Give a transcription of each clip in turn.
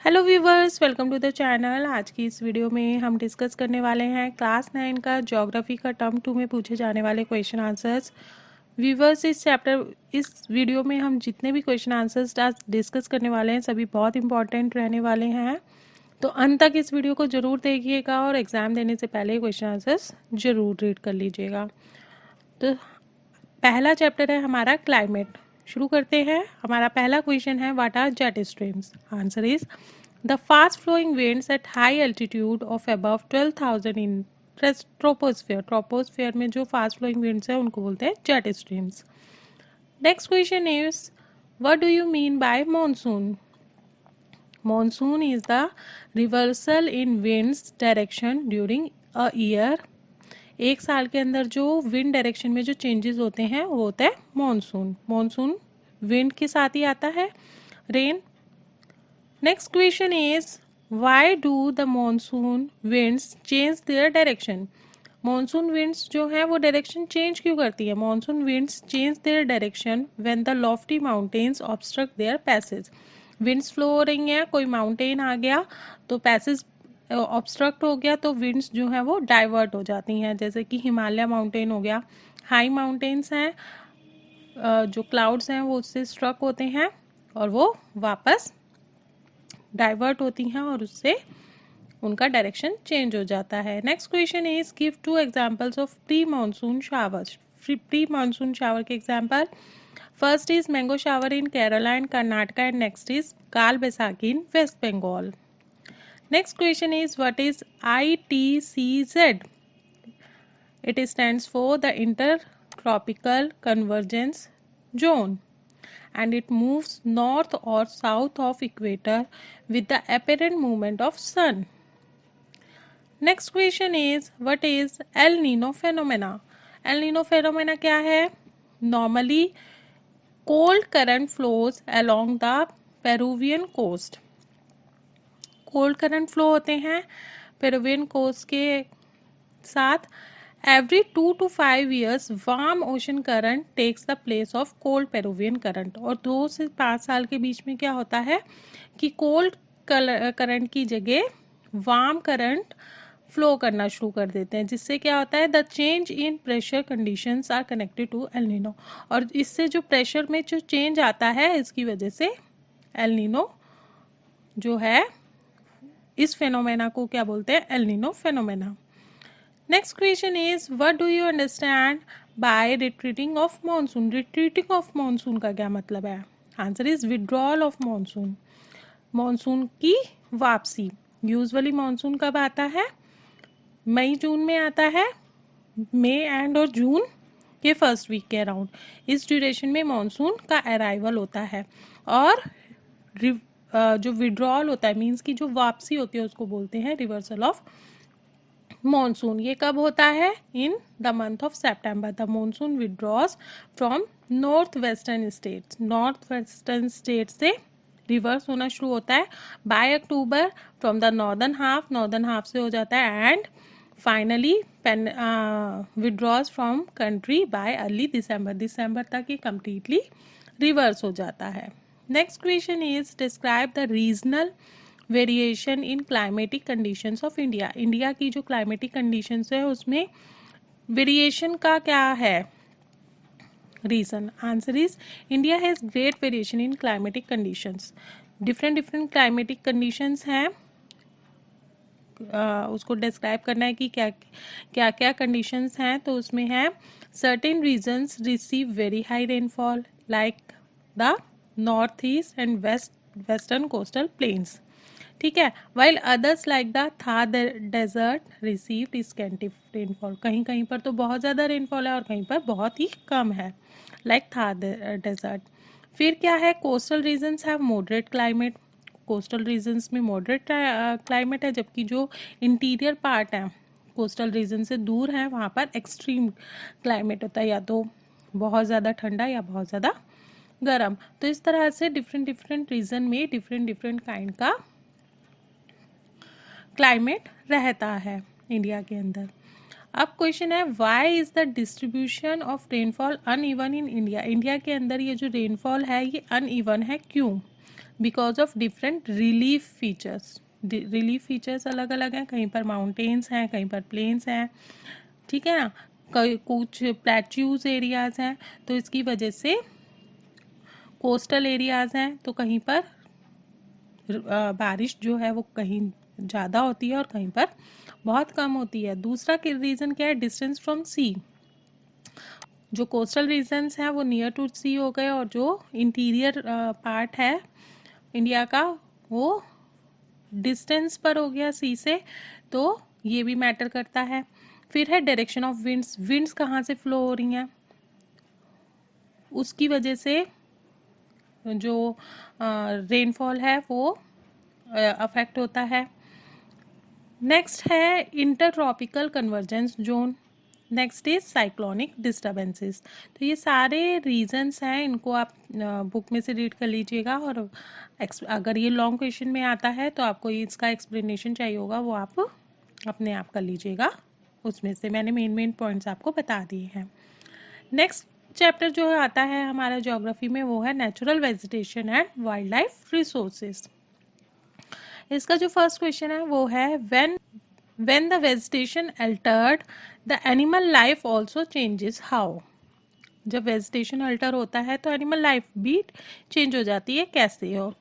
Hello viewers, welcome to the channel. आज की इस वीडियो में हम डिस्कस करने वाले हैं क्लास 9 का ज्योग्राफी का टर्म 2 में पूछे जाने वाले क्वेश्चन आंसर्स। व्यूवर्स, इस वीडियो में हम जितने भी क्वेश्चन आंसर्स आज डिस्कस करने वाले हैं सभी बहुत इंपॉर्टेंट रहने वाले हैं, तो अंत तक इस वीडियो को ज़रूर देखिएगा और एग्ज़ाम देने से पहले क्वेश्चन आंसर्स ज़रूर रीड कर लीजिएगा। तो पहला चैप्टर है हमारा क्लाइमेट। शुरू करते हैं। हमारा पहला क्वेश्चन है, what are jet streams? Answer is the fast flowing winds at high altitude of above 12,000 in troposphere. Troposphere में जो फास्ट फ्लोइंग winds है उनको बोलते हैं jet streams. Next question is, what do you mean by monsoon? Monsoon is the reversal in winds direction during a year. एक साल के अंदर जो विंड डायरेक्शन में जो चेंजेस होते हैं वो होता है मॉनसून। मॉनसून विंड के साथ ही आता है, rain. Next question is, why do the monsoon winds change their direction? Monsoon winds जो है वो डायरेक्शन चेंज क्यों करती है? Monsoon winds change their direction when the lofty mountains obstruct their passage. Winds flow हो रही हैं, कोई माउंटेन आ गया तो पैसेज ऑब्स्ट्रक्ट हो गया तो विंड्स जो है वो डाइवर्ट हो जाती हैं। जैसे कि हिमालय माउंटेन हो गया, हाई माउंटेन्स हैं, जो क्लाउड्स हैं वो उससे स्ट्रक होते हैं और वो वापस डाइवर्ट होती हैं और उससे उनका डायरेक्शन चेंज हो जाता है। Next question is, give 2 examples of pre monsoon showers. Pre monsoon shower के example, first is mango shower in Kerala and Karnataka and next is Kal Baisakhi in West Bengal. Next question is, what is ITCZ? It stands for the Intertropical Convergence Zone and it moves north or south of equator with the apparent movement of sun. Next question is, what is El Nino phenomena? El Nino phenomena क्या है? Normally cold current flows along the Peruvian coast. Cold current flow होते हैं Peruvian coast के साथ। Every 2 to 5 years warm ocean current takes the place of cold Peruvian current. और 2 से 5 साल के बीच में क्या होता है कि कोल्ड करंट की जगह वार्म करंट फ्लो करना शुरू कर देते हैं, जिससे क्या होता है, the change in pressure conditions are connected to El Nino. और इससे जो प्रेशर में जो चेंज आता है इसकी वजह से एल नीनो जो है, इस फेनोमेना को क्या बोलते हैं? El Nino phenomena. Next question is, what do you understand by retreating of monsoon? Retreating of monsoon का क्या मतलब है? Answer is withdrawal of monsoon. Monsoon की वापसी। यूजुअली मॉनसून कब आता है? मई जून में आता है, मई एंड और जून के फर्स्ट वीक के अराउंड। इस ड्यूरेशन में मॉनसून का अराइवल होता है और जो विड्रॉल होता है मीन्स की जो वापसी होती है उसको बोलते हैं रिवर्सल ऑफ मॉनसून। ये कब होता है? In the month of September. The monsoon withdraws from north western states. North western state से रिवर्स होना शुरू होता है by October from the northern half से हो जाता है and finally withdraws from country by early December तक ये कम्प्लीटली रिवर्स हो जाता है। Next question is, describe the regional variation in climatic conditions of India. India की जो क्लाइमेटिक कंडीशंस है उसमें वेरिएशन का क्या है region? Answer is, India has great variation in climatic conditions. Different climatic conditions हैं, उसको डिस्क्राइब करना है कि क्या क्या कंडीशंस हैं। तो उसमें है, certain regions receive very high rainfall like the north east and western coastal plains, ठीक है। While others like the Thar desert received scanty rainfall. कहीं कहीं पर तो बहुत ज़्यादा रेनफॉल है और कहीं पर बहुत ही कम है, लाइक थार डेजर्ट। फिर क्या है, coastal regions have moderate climate. Coastal regions में मॉडरेट क्लाइमेट है, जबकि जो इंटीरियर पार्ट है कोस्टल रीजन से दूर है वहाँ पर एक्सट्रीम क्लाइमेट होता है, या तो बहुत ज़्यादा ठंडा या बहुत ज़्यादा गर्म। तो इस तरह से डिफरेंट रीजन में डिफरेंट काइंड का क्लाइमेट रहता है इंडिया के अंदर। अब क्वेश्चन है, why is the distribution of rainfall uneven in India? India के अंदर ये जो रेनफॉल है ये अनइवन है, क्यों? Because of different relief features. Relief features अलग अलग हैं, कहीं पर माउंटेन्स हैं, कहीं पर प्लेन्स हैं, ठीक है ना, कई कुछ प्लेट्यूज एरियाज हैं, तो इसकी वजह से कोस्टल एरियाज हैं, तो कहीं पर बारिश जो है वो कहीं ज़्यादा होती है और कहीं पर बहुत कम होती है। दूसरा रीज़न क्या है, डिस्टेंस फ्रॉम सी। जो कोस्टल रीजन्स हैं वो नियर टू सी हो गए, और जो इंटीरियर पार्ट है इंडिया का वो डिस्टेंस पर हो गया सी से, तो ये भी मैटर करता है। फिर है डायरेक्शन ऑफ विंड्स। विंड्स कहाँ से फ्लो हो रही हैं, उसकी वजह से जो रेनफॉल है वो अफेक्ट होता है। नेक्स्ट है inter tropical convergence zone. Next is cyclonic disturbances. तो ये सारे रीजंस हैं, इनको आप बुक में से रीड कर लीजिएगा, और अगर ये लॉन्ग क्वेश्चन में आता है तो आपको इसका एक्सप्लेनेशन चाहिए होगा, वो आप अपने आप कर लीजिएगा। उसमें से मैंने मेन पॉइंट्स आपको बता दिए हैं। नेक्स्ट चैप्टर जो आता है हमारा ज्योग्राफी में वो है natural vegetation and wild life resources. इसका जो फर्स्ट क्वेश्चन है वो है when the vegetation altered the animal life also changes how। जब वेजिटेशन अल्टर होता है तो एनिमल लाइफ भी चेंज हो जाती है, कैसे हो।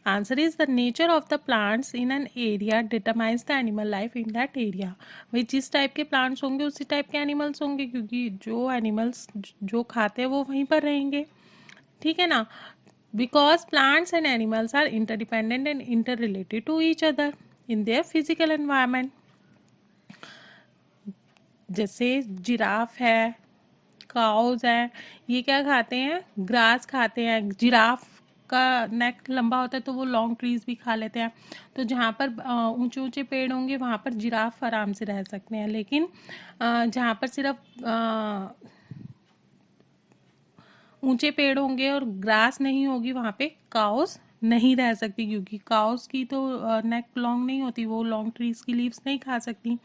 Answer is the nature of the plants in an area determines the animal life in that area. भाई जिस टाइप के प्लांट्स होंगे उसी टाइप के एनिमल्स होंगे, क्योंकि जो एनिमल्स जो खाते हैं वो वहीं पर रहेंगे, ठीक है ना। Because plants and animals are interdependent and interrelated to each other in their physical environment. जैसे जिराफ है, काउज है, ये क्या खाते हैं, ग्रास खाते हैं। जिराफ का नेक लंबा होता है तो वो लॉन्ग ट्रीज भी खा लेते हैं। तो जहाँ पर ऊंचे ऊंचे पेड़ होंगे वहाँ पर जिराफ आराम से रह सकते हैं, लेकिन जहाँ पर सिर्फ ऊंचे पेड़ होंगे और ग्रास नहीं होगी वहाँ पे काउस नहीं रह सकती, क्योंकि काउस की तो नेक लॉन्ग नहीं होती, वो लॉन्ग ट्रीज की लीव्स नहीं खा सकती,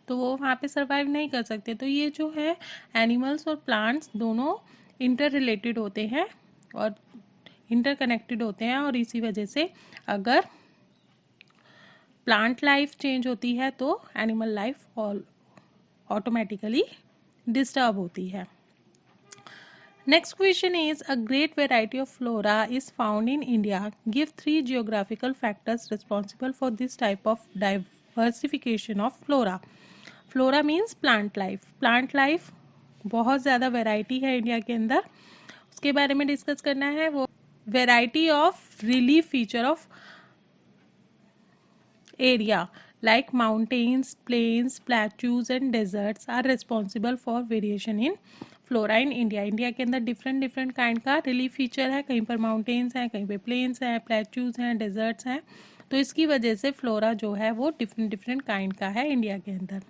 तो वो वहाँ पे सरवाइव नहीं कर सकते। तो ये जो है एनिमल्स और प्लांट्स दोनों इंटर रिलेटेड होते हैं और इंटरकनेक्टेड होते हैं, और इसी वजह से अगर प्लांट लाइफ चेंज होती है तो एनिमल लाइफ ऑटोमेटिकली डिस्टर्ब होती है। Next question is, a great variety of flora is found in India. Give 3 geographical factors responsible for this type of diversification of flora. Flora means plant life. Plant life बहुत ज़्यादा variety है India के अंदर, उसके बारे में discuss करना है। वो variety of relief feature of area like mountains, plains, plateaus and deserts are responsible for variation in flora in India. India के अंदर डिफरेंट डिफरेंट काइंड का रिलीफ फीचर है, कहीं पर माउंटेन्स हैं, कहीं पे प्लेन्स हैं, प्लेट्यूज हैं, डेजर्ट्स हैं, तो इसकी वजह से फ्लोरा जो है वो डिफरेंट डिफरेंट काइंड का है इंडिया के अंदर।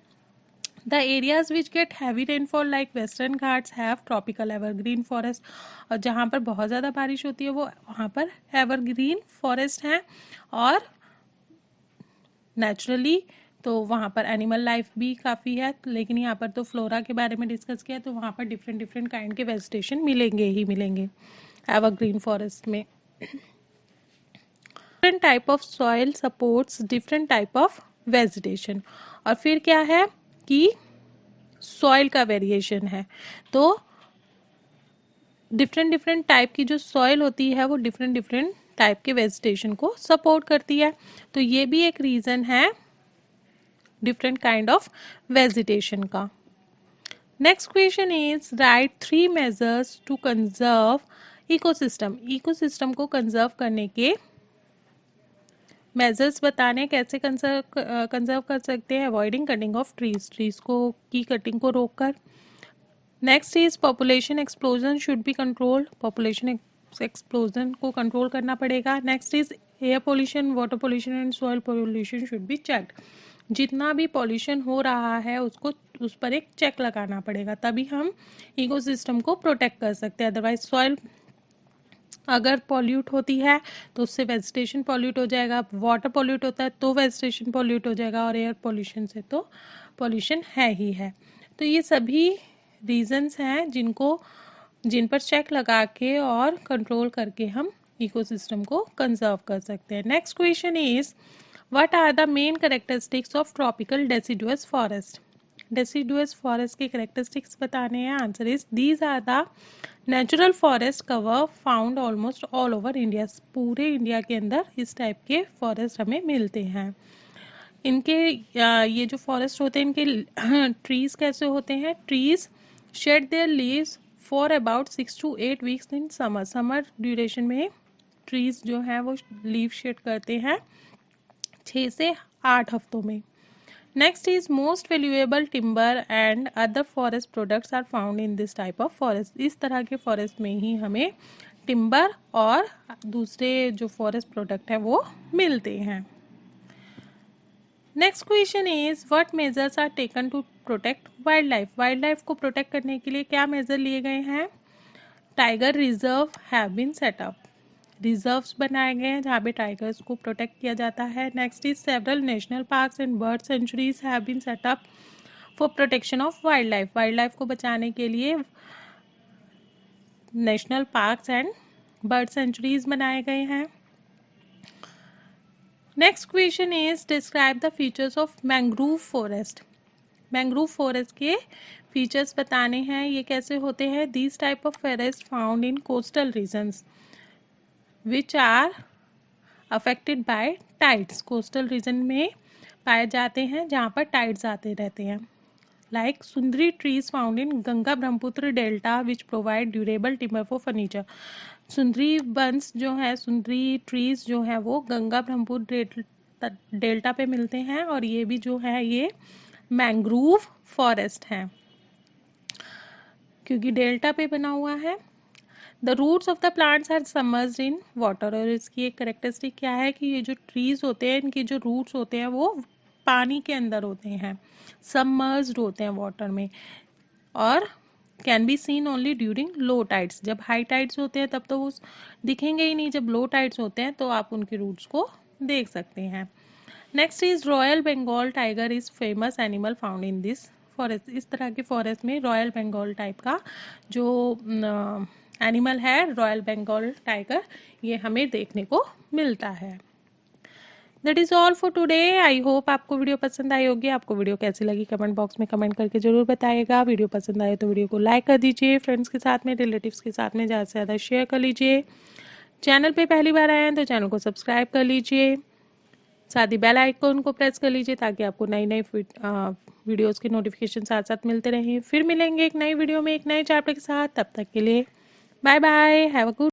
The areas which get heavy rainfall like Western Ghats have tropical evergreen forest. और जहाँ पर बहुत ज़्यादा बारिश होती है वो वहाँ पर एवरग्रीन फॉरेस्ट हैं, और नेचुरली तो वहाँ पर एनिमल लाइफ भी काफ़ी है, लेकिन यहाँ पर तो फ्लोरा के बारे में डिस्कस किया, तो वहाँ पर डिफरेंट डिफरेंट काइंड के वेजिटेशन मिलेंगे ही मिलेंगे एवरग्रीन फॉरेस्ट में। Different type of soil supports different type of vegetation. और फिर क्या है कि सॉइल का वेरिएशन है, तो डिफरेंट डिफरेंट टाइप की जो सॉइल होती है वो डिफरेंट डिफरेंट टाइप के वेजिटेशन को सपोर्ट करती है, तो ये भी एक रीज़न है डिफरेंट काइंड ऑफ वेजिटेशन का। Next question is write 3 measures to conserve ecosystem. Ecosystem को कंजर्व करने के मेजर्स बताने, कैसे कंजर्व कर सकते हैं। अवॉइडिंग कटिंग ऑफ ट्रीज को की कटिंग को रोककर। Next is population explosion should be controlled. Population explosion को कंट्रोल करना पड़ेगा। Next is air pollution, water pollution and soil pollution should be checked. जितना भी पॉल्यूशन हो रहा है उसको उस पर एक चेक लगाना पड़ेगा, तभी हम इकोसिस्टम को प्रोटेक्ट कर सकते हैं। अदरवाइज सॉइल अगर पॉल्यूट होती है तो उससे वेजिटेशन पॉल्यूट हो जाएगा, वाटर पॉल्यूट होता है तो वेजिटेशन पॉल्यूट हो जाएगा, और एयर पॉल्यूशन से तो पॉल्यूशन है ही है। तो ये सभी रीजंस हैं जिन पर चेक लगा के और कंट्रोल करके हम इकोसिस्टम को कंजर्व कर सकते हैं। Next question is what are the main characteristics of tropical deciduous forest. Deciduous forest के कैरेक्टरिस्टिक्स बताने हैं। Answer is these are the natural forest cover found almost all over India. पूरे इंडिया के अंदर इस टाइप के फॉरेस्ट हमें मिलते हैं। इनके ये जो फॉरेस्ट होते हैं इनके ट्रीज कैसे होते हैं। Trees shade there leaves for about 6 to 8 weeks in summer. Summer duration में ट्रीज जो हैं वो लीव शेड करते हैं 6 से 8 हफ्तों में। Next is most valuable timber and other forest products are found in this type of forest. इस तरह के फॉरेस्ट में ही हमें टिम्बर और दूसरे जो फॉरेस्ट प्रोडक्ट हैं वो मिलते हैं। Next question is what measures are taken to protect wildlife. Wildlife को प्रोटेक्ट करने के लिए क्या मेजर लिए गए हैं। Tiger reserve have been set up. Reserves बनाए गए हैं जहाँ पे टाइगर्स को प्रोटेक्ट किया जाता है। Next is several national parks and bird sanctuaries have been set up for protection of wildlife. Wildlife को बचाने के लिए national parks and bird sanctuaries बनाए गए हैं। Next question is describe the features of mangrove forest. Mangrove forest के features बताने हैं। ये कैसे होते हैं। These type of forest found in coastal regions which are affected by tides. Coastal region में पाए जाते हैं जहाँ पर टाइड्स आते रहते हैं। Like Sundari trees found in Ganga Brahmaputra delta which provide durable timber for furniture. सुंदरी बंस जो है, सुंदरी ट्रीज जो है वो गंगा ब्रह्मपुत्र डेल्टा पे मिलते हैं और ये भी जो है ये मैंग्रोव फॉरेस्ट है क्योंकि डेल्टा पे बना हुआ है। The roots of the plants are submerged in water. और इसकी एक करेक्टरिस्टिक क्या है कि ये जो ट्रीज होते हैं इनके जो रूट्स होते हैं वो पानी के अंदर होते हैं, सबमर्ज्ड होते हैं वाटर में, और can be seen only during low tides. जब हाई टाइड्स होते हैं तब तो वो दिखेंगे ही नहीं, जब लो टाइड्स होते हैं तो आप उनके रूट्स को देख सकते हैं। Next is royal Bengal tiger is famous animal found in this forest. इस तरह के फॉरेस्ट में रॉयल बंगाल टाइप का जो एनिमल है, रॉयल बंगाल टाइगर, ये हमें देखने को मिलता है। That is all for today. I hope आपको वीडियो पसंद आई होगी। आपको वीडियो कैसी लगी कमेंट बॉक्स में कमेंट करके ज़रूर बताइएगा। वीडियो पसंद आए तो वीडियो को लाइक कर दीजिए, फ्रेंड्स के साथ में, रिलेटिव्स के साथ में ज़्यादा से ज़्यादा शेयर कर लीजिए। चैनल पे पहली बार आए हैं तो चैनल को सब्सक्राइब कर लीजिए, साथ ही बेल आइकन को प्रेस कर लीजिए ताकि आपको नई नई वीडियोज़ के नोटिफिकेशन साथ साथ मिलते रहें। फिर मिलेंगे एक नई वीडियो में एक नए चैप्टर के साथ। तब तक के लिए bye bye, have a good